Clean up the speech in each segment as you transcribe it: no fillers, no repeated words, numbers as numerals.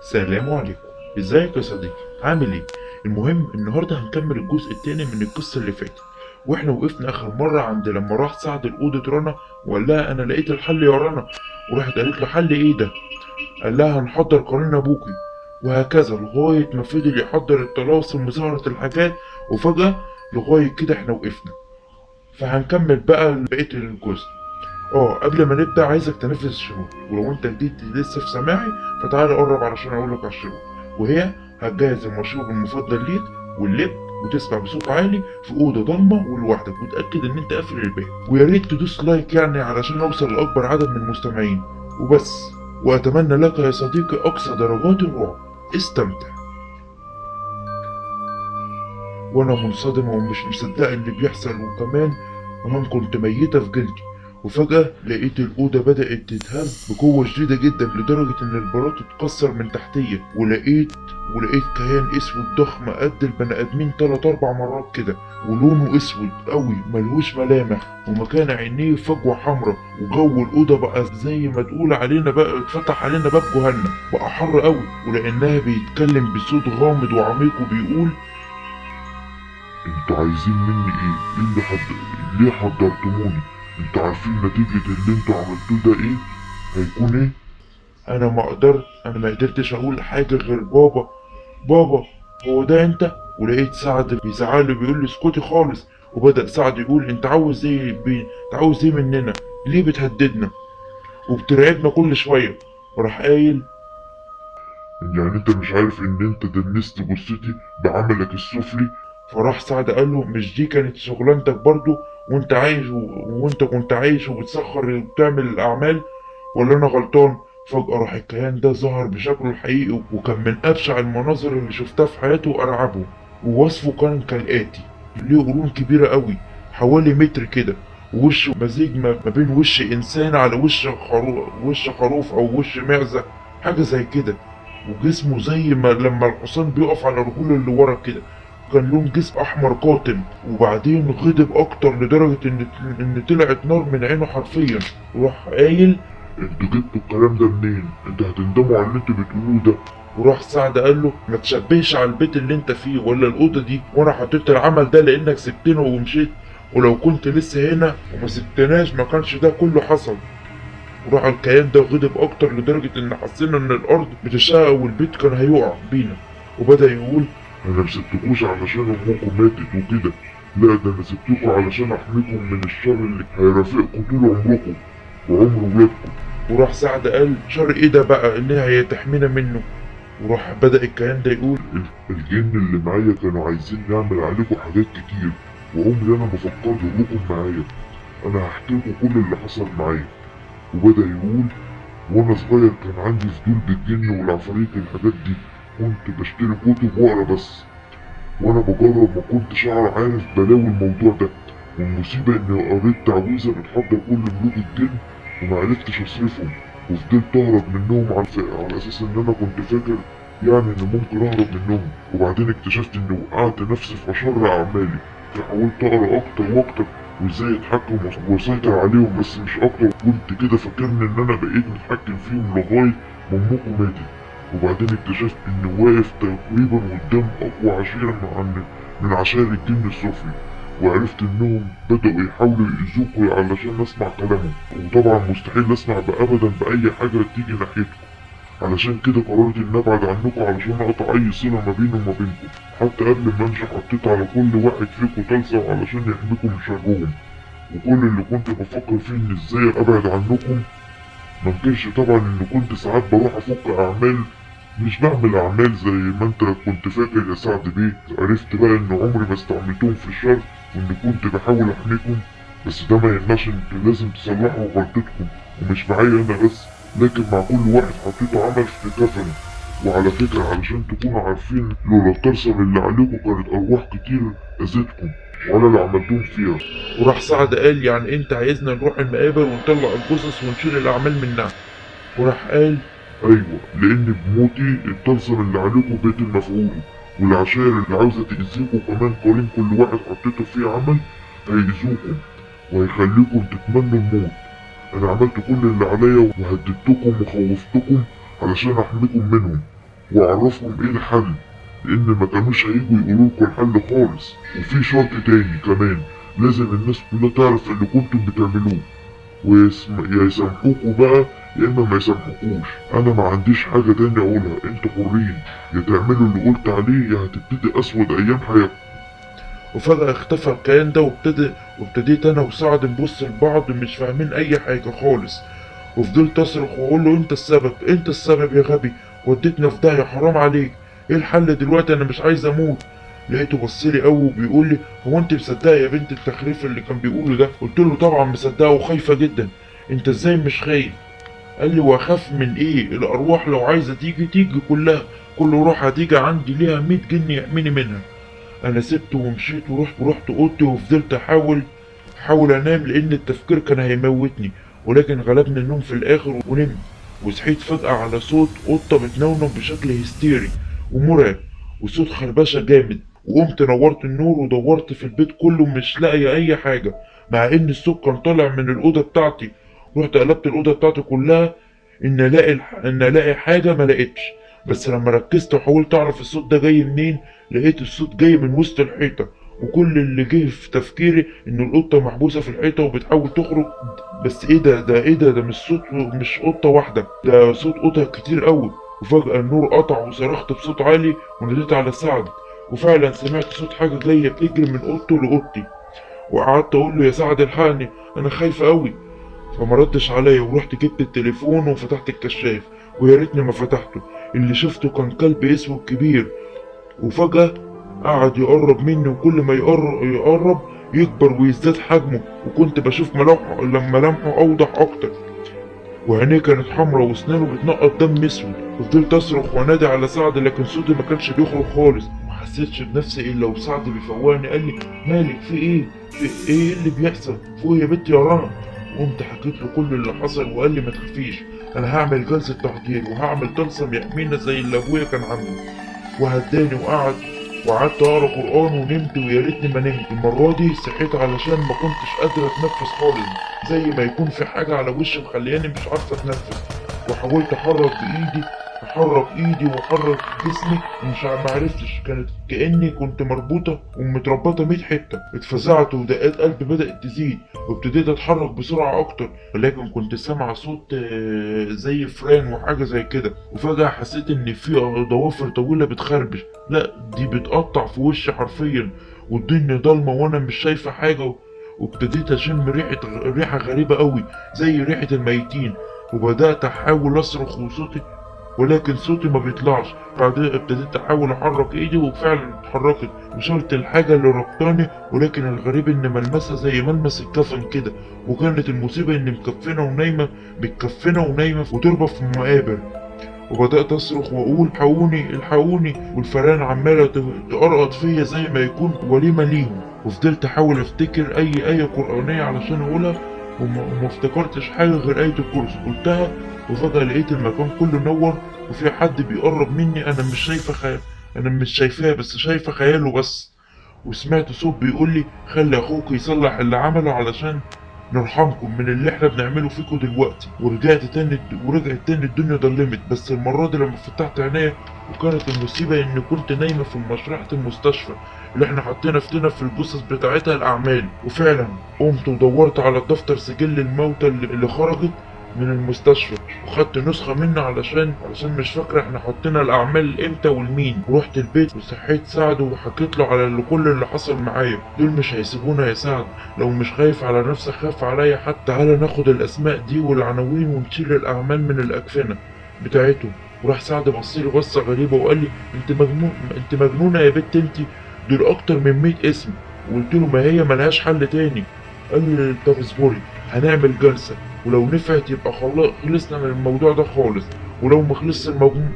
السلام عليكم. ازيك يا صديقي؟ عامل ايه؟ المهم النهارده هنكمل الجزء التاني من القصه اللي فاتت، واحنا وقفنا اخر مره عند لما راح سعد لاوضه رنا وقال لها انا لقيت الحل يا رنا، وراحت قالت له حل ايه ده؟ قال لها هنحضر قرين ابوكي، وهكذا لغايه ما فضل يحضر الطلاسم وظهرت الحاجات، وفجاه لغايه كده احنا وقفنا. فهنكمل بقى بقيه الجزء. قبل ما نبدأ عايزك تنفذ الشروط، ولو انت جديد لسه في سماعي فتعالى قرب علشان اقولك على الشروط. وهي هتجهز المشروب المفضل ليك واللب، وتسمع بصوت عالي في أوضة ضلمة ولوحدك، وتأكد إن أنت قافل الباب، ويا ريت تدوس لايك يعني علشان أوصل لأكبر عدد من المستمعين وبس. وأتمنى لك يا صديقي أقصى درجات الرعب. استمتع. وانا منصدمة ومش مصدقة اللي بيحصل، وكمان كنت ميتة في جلدي. وفجأة لقيت الأوضة بدأت تتهز بقوة شديدة جدا لدرجة إن البلاط اتكسر من تحتية، ولقيت كيان أسود ضخم قد البني آدمين 3 4 مرات كده، ولونه أسود قوي ملهوش ملامح، ومكان عينيه فجوة حمراء. وجو الأوضة بقى زي ما تقول علينا بقى اتفتح علينا باب جهنم، بقى حر قوي، ولأنها بيتكلم بصوت غامض وعميق وبيقول: انتوا عايزين مني ايه؟ ليه حضرتموني؟ انتوا عارفين نتيجة اللي انتوا عملتوه ده ايه؟ هيكون ايه؟ انا ما قدرتش اقول حاجه غير بابا. بابا، هو ده انت؟ ولقيت سعد بيزعله بيقول لي اسكتي خالص. وبدأ سعد يقول انت عاوز ايه انت عاوز ايه مننا؟ ليه بتهددنا وبترعبنا كل شويه؟ وراح قايل: يعني انت مش عارف ان انت دنست جثتي بعملك السفلي؟ فراح سعد قال له مش دي كانت شغلانتك برضو؟ وانت كنت عايش وبتسخر وبتعمل الاعمال، ولا انا غلطان؟ فجأة راح الكيان ده ظهر بشكله الحقيقي، وكان من ابشع المناظر اللي شفتها في حياتي وارعبه. ووصفه كان كالآتي: ليه قرون كبيرة قوي حوالي متر كده، ووشه مزيج ما بين وش انسان على وش خروف او وش معزة، حاجة زي كده. وجسمه زي ما لما الحصان بيقف على رجوله اللي ورا كده، كان لون جسم احمر قاتم. وبعدين غضب اكتر لدرجة ان طلعت نار من عينه حرفيا، وراح قايل: انتوا جبتوا الكلام ده منين؟ انتوا هتندموا على اللي انتوا بتقولوه ده. وراح سعد قال له ما تشبهش على البيت اللي انت فيه ولا الاوضه دي، وانا حطيت العمل ده لانك سبتنا ومشيت، ولو كنت لسه هنا وما سبتناش ما كانش ده كله حصل. وراح الكيان ده غضب اكتر لدرجه ان حسينا ان الارض بتشقق والبيت كان هيقع بينا، وبدا يقول: انا مسبتكوش علشان امكم ماتت وكده، لا ده انا سبتكوا علشان احميكم من الشر اللي هيرافقكم طول عمركم وعمر ولادكم. وراح سعد قال: شر ايه ده بقى اللي هي تحمينا منه؟ وراح بدأ الكيان ده يقول: الجن اللي معايا كانوا عايزين نعمل عليكم حاجات كتير، وعمري انا ما فكرت لكم معايا. انا هحكي لكم كل اللي حصل معايا. وبدأ يقول: وانا صغير كان عندي فضول بالجن والعفاريت الحاجات دي، كنت بشتري كتب واقرا بس، وانا بجرب ما كنتش عارف بلاوي الموضوع ده. والمصيبة اني قريت تعويذة بتحضر كل ملوك الجن ومعرفتش اصرفهم، وفضلت اهرب منهم على اساس ان انا كنت فاكر يعني ان ممكن اهرب منهم. وبعدين اكتشفت اني وقعت نفسي في اشر اعمالي، فحاولت اقرا اكتر واكتر وازاي اتحكم واسيطر عليهم بس مش اكتر. كنت كده فاكرني ان انا بقيت متحكم فيهم لغاية ما امكم ماتت. وبعدين اكتشفت اني واقف تقريبا قدام اقوى عشيرة من عشائر الجن السفلي، وعرفت انهم بدأوا يحاولوا يأذوكوا علشان اسمع كلامهم، وطبعا مستحيل اسمع ابدا بأي حاجة تيجي ناحيتكم. علشان كده قررت اني ابعد عنكم علشان اقطع اي صلة ما بيني وما بينكم. حتى قبل ما امشي حطيت على كل واحد فيكم طلسم علشان يحميكم من شرهم. وكل اللي كنت بفكر فيه ان ازاي ابعد عنكم. منكرش طبعا ان كنت ساعات بروح افك اعمال، مش بعمل اعمال زي ما انت كنت فاكر يا سعد بيه. عرفت بقى ان عمري ما استعملتهم في الشر، واني كنت بحاول احميكم. بس ده ما يمنعش انتوا لازم تصلحوا غلطتكم، ومش معايا انا بس، لكن مع كل واحد حطيته عمل في كفنه. وعلى فكرة علشان تكونوا عارفين، لولا الطرسم اللي عليكم كانت ارواح كتير اذتكم وانا اللي عملتهم فيها. وراح سعد قال: يعني انت عايزنا نروح المقابر ونطلع الجثث ونشيل الاعمال منها؟ وراح قال: ايوه، لان بموتي الطلسم اللي عليكم بيت المفعول، والعشائر اللي عاوزة تأذيكوا كمان قرين كل واحد حطيته فيه عمل هيأذوكم وهيخليكم تتمنوا الموت. انا عملت كل اللي عليا وهددتكم وخوفتكم علشان احميكم منهم. واعرفهم ايه الحل، لان ما كانوش هيجوا يقولوا لكم الحل خالص. وفي شرط تاني كمان، لازم الناس كلها تعرف اللي كنتم بتعملوه، يا يسامحوكوا بقى يا اما ما يسامحوكوش. انا ما عنديش حاجة تانية اقولها، انتوا حرين، يا تعملوا اللي قلت عليه يا هتبتدي اسود ايام حياتكم. وفجأة اختفى الكيان ده وابتديت أنا وسعد نبص لبعض مش فاهمين أي حاجة خالص. وفضلت أصرخ وأقول له أنت السبب، أنت السبب يا غبي، وديتنا في داهية، حرام عليك، إيه الحل دلوقتي، أنا مش عايز أموت. لقيته بصلي قوي وبيقول لي هو أنت مصدقة يا بنت التخريف اللي كان بيقوله ده؟ قلت له طبعا مصدقة وخايفة جدا. أنت إزاي مش خايف؟ قال لي واخاف من ايه، الارواح لو عايزه تيجي تيجي كلها، كل روح هتيجي عندي ليها 100 جنيه يحميني منها. انا سبته ومشيت ورحت اوضتي وفضلت احاول انام لان التفكير كان هيموتني، ولكن غلبني النوم في الاخر ونمت. وصحيت فجأة على صوت قطة بتنونو بشكل هستيري ومرعب، وصوت خربشة جامد. وقمت نورت النور ودورت في البيت كله مش لاقي اي حاجة، مع ان الصوت كان طالع من الأوضة بتاعتي. رحت قلبت الأوضة بتاعتي كلها ان الاقي حاجة ما لقيتش. بس لما ركزت وحاولت اعرف الصوت ده جاي منين، لقيت الصوت جاي من وسط الحيطة. وكل اللي جه في تفكيري ان القطة محبوسة في الحيطة وبتحاول تخرج. بس ايه ده مش قطة واحدة، ده صوت قطط كتير قوي. وفجأة النور قطع وصرخت بصوت عالي وناديت على سعد. وفعلا سمعت صوت حاجة جاية بتجري من اوضته لأوضتي. وقعدت اقول له يا سعد الحقني، انا خايفة قوي. فما ردش عليا، ورحت جبت التليفون وفتحت الكشاف، ويا ريتني ما فتحته. اللي شفته كان كلب اسود كبير، وفجأة قعد يقرب مني، وكل ما يقرب يكبر ويزداد حجمه، وكنت بشوف ملامحه أوضح أكتر، وعينيه كانت حمرا واسنانه بتنقط دم اسود. فضلت اصرخ وانادي على سعد لكن صوتي ما كانش بيخرج خالص. ما حسيتش بنفسي الا وسعد بيفوقني، قال لي مالك، في ايه، في ايه اللي بيحصل، فوق يا بنتي يا رنا. قمت حكيت له كل اللي حصل وقال لي ما تخافيش، انا هعمل جلسة تحضير وهعمل طلسم يحمينا زي اللي ابويا كان عامله. وهداني وقعدت اقرا قران ونمت، ويا ريتني ما نمت. المره دي صحيت علشان ما كنتش قادر اتنفس خالص، زي ما يكون في حاجه على وشي مخلياني مش عارفه اتنفس. وحاولت احرك ايدي واحرك جسمي ومش معرفتش، كانت كاني كنت مربوطه ومتربطه 100 حته. اتفزعت ودقات قلبي بدات تزيد، وابتديت اتحرك بسرعه اكتر، ولكن كنت سامع صوت زي فران وحاجه زي كده. وفجاه حسيت ان في ضوافر طويله بتخربش، لا دي بتقطع في وشي حرفيا، والدنيا ضلمه وانا مش شايفه حاجه. وابتديت اشم ريحه غريبه قوي زي ريحه الميتين. وبدات احاول اصرخ ولكن صوتي ما بيطلعش. بعدين ابتديت احاول احرك ايدي وفعلا اتحركت وشلت الحاجه اللي ربطاني، ولكن الغريب ان ملمسها زي ملمس الكفن كده. وكانت المصيبه اني متكفنه ونايمه وتربه في المقابر. وبدأت أصرخ وأقول الحقوني الحقوني، والفئران عمالة تقرقط فيا زي ما يكون وليمة ليهم. وفضلت أحاول أفتكر أي آية قرآنية علشان أقولها، وما افتكرتش حاجة غير آية الكرسي. قلتها وفجأة لقيت المكان كله نور، وفي حد بيقرب مني. أنا مش شايفاه بس شايفة خياله بس. وسمعت صوت بيقول لي خلي أخوك يصلح اللي عمله علشان نرحمكم من اللي احنا بنعمله فيكم دلوقتي. ورجعت تاني الدنيا ضلمت، بس المرة دي لما فتحت عينيا وكانت المصيبة اني كنت نايمة في مشرحة المستشفى اللي احنا حطينا في الجثث بتاعتها الأعمال. وفعلا قمت ودورت على الدفتر سجل الموتى اللي خرجت من المستشفى، وخدت نسخة منه علشان مش فاكرة احنا حطينا الأعمال امتى والمين. ورحت البيت وصحيت سعد وحكيت له على كل اللي حصل معايا. دول مش هيسيبونا يا سعد، لو مش خايف على نفسك خاف عليا حتى. تعالى ناخد الأسماء دي والعناوين ونشيل الأعمال من الأكفنة بتاعتهم. وراح سعد بصيلي بصة غريبة وقال لي انت مجنونة يا بنت انت، دول أكتر من 100 اسم. وقلت له ما هي ملهاش حل تاني. قال لي طب اصبري، هنعمل جلسة، ولو نفعت يبقى خلصنا من الموضوع ده خالص، ولو ما خلصش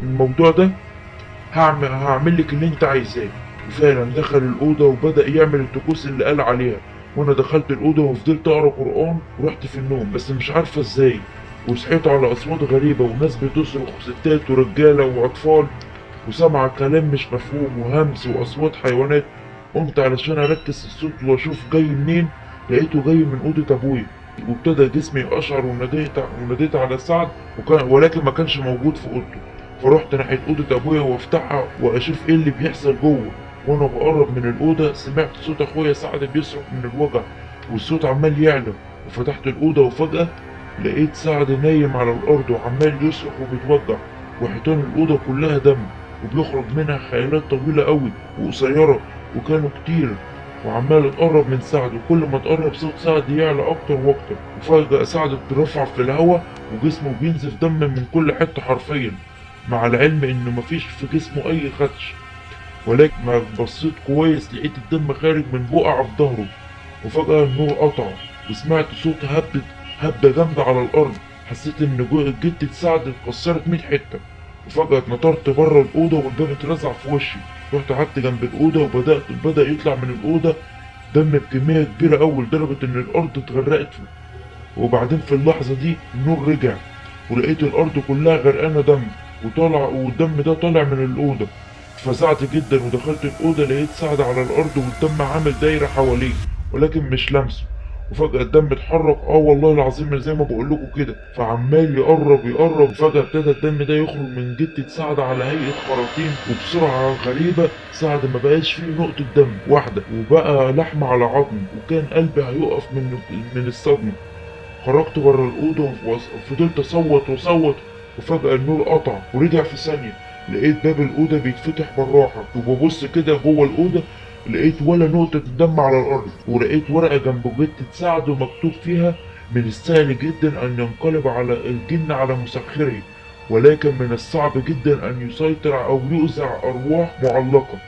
الموضوع ده هعمل لك اللي انت عايزاه. وفعلا دخل الأوضة وبدأ يعمل الطقوس اللي قال عليها. وانا دخلت الأوضة وفضلت أقرأ قرآن ورحت في النوم، بس مش عارفة ازاي. وصحيت على أصوات غريبة وناس بتصرخ وستات ورجالة وأطفال، وسمع كلام مش مفهوم وهمس وأصوات حيوانات. قمت علشان أركز الصوت وأشوف جاي منين، لقيته جاي من أوضة أبويا. وابتدى جسمي يقشعر وناديت على سعد ولكن ما كانش موجود في اوضته. فرحت ناحية أوضة أبويا وأفتحها وأشوف إيه اللي بيحصل جوه. وأنا بقرب من الأوضة سمعت صوت أخويا سعد بيصرخ من الوجع، والصوت عمال يعلى. وفتحت الأوضة وفجأة لقيت سعد نايم على الأرض وعمال يصرخ وبيتوجع، وحيطان الأوضة كلها دم، وبيخرج منها خيالات طويلة أوي وقصيرة، وكانوا كتير. وعمال اتقرب من سعد، وكل ما اتقرب صوت سعد يعلى أكتر وأكتر. وفجأة سعد اترفع في الهوا وجسمه بينزف دم من كل حتة حرفيا، مع العلم إنه مفيش في جسمه أي خدش. ولكن ما بصيت كويس لقيت الدم خارج من بقعة في ظهره. وفجأة النور قطع، وسمعت صوت هبدة جامدة على الأرض. حسيت إن جتة سعد اتكسرت 100 حتة. وفجأة اتنطرت بره الأوضة والباب اترزع في وشي. رحت قعدت جنب الأوضة وبدأ يطلع من الأوضة دم بكمية كبيرة أوي لدرجة إن الأرض اتغرقت. وبعدين في اللحظة دي النور رجع، ولقيت الأرض كلها غرقانة دم، والدم ده طالع من الأوضة. فزعت جدا ودخلت الأوضة لقيت سعد على الأرض والدم عامل دايرة حواليه ولكن مش لمسه. وفجأة الدم اتحرك، والله العظيم زي ما بقول لكم كده، فعمال يقرب يقرب. وفجأة ابتدى الدم ده يخرج من جتة سعد على هيئة خراطيم وبسرعة غريبة. سعد ما بقاش فيه نقطة دم واحدة، وبقى لحم على عظم، وكان قلبي هيقف من الصدمة. خرجت بره الأوضة وفضلت أصوت وأصوت. وفجأة النور قطع ورجع في ثانية. لقيت باب الأوضة بيتفتح بالراحة، وببص كده جوه الأوضة لقيت ولا نقطة دم على الأرض. ولقيت ورقة جنب جتة سعد ومكتوب فيها: من السهل جدا أن ينقلب على الجن على مسخره، ولكن من الصعب جدا أن يسيطر أو يؤذع أرواح معلقة.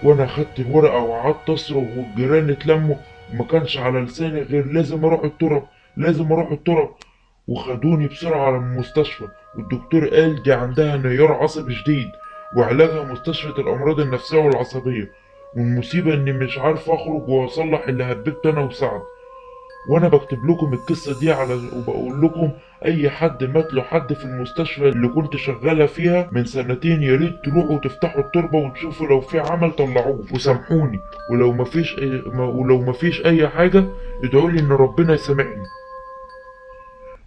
وأنا خدت الورقة وقعدت أصرخ، والجيران اتلموا، وما كانش على لساني غير لازم أروح التراب، لازم أروح التراب. وخدوني بسرعة على المستشفى، والدكتور قال دي عندها انهيار عصبي شديد، وعلاجها مستشفى الأمراض النفسية والعصبية. والمصيبة إني مش عارف أخرج وأصلح اللي هببت أنا وسعد. وأنا بكتب لكم القصة دي وبقول لكم أي حد مات له حد في المستشفى اللي كنت شغالة فيها من سنتين ياريت تروحوا تفتحوا التربة وتشوفوا لو في عمل طلعوه وسامحوني، ولو مفيش أي حاجة ادعولي إن ربنا يسامحني.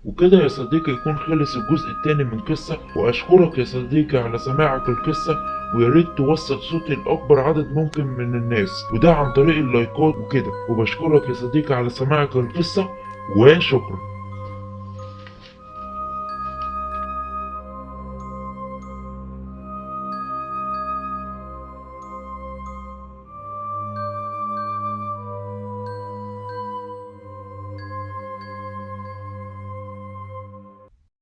وكده يا صديقي يكون خلص الجزء التاني من قصة. وأشكرك يا صديقي على سماعك القصة، وياريت توصل صوتي لأكبر عدد ممكن من الناس، وده عن طريق اللايكات وكده. وبشكرك يا صديقي على سماعك القصة، وشكرا.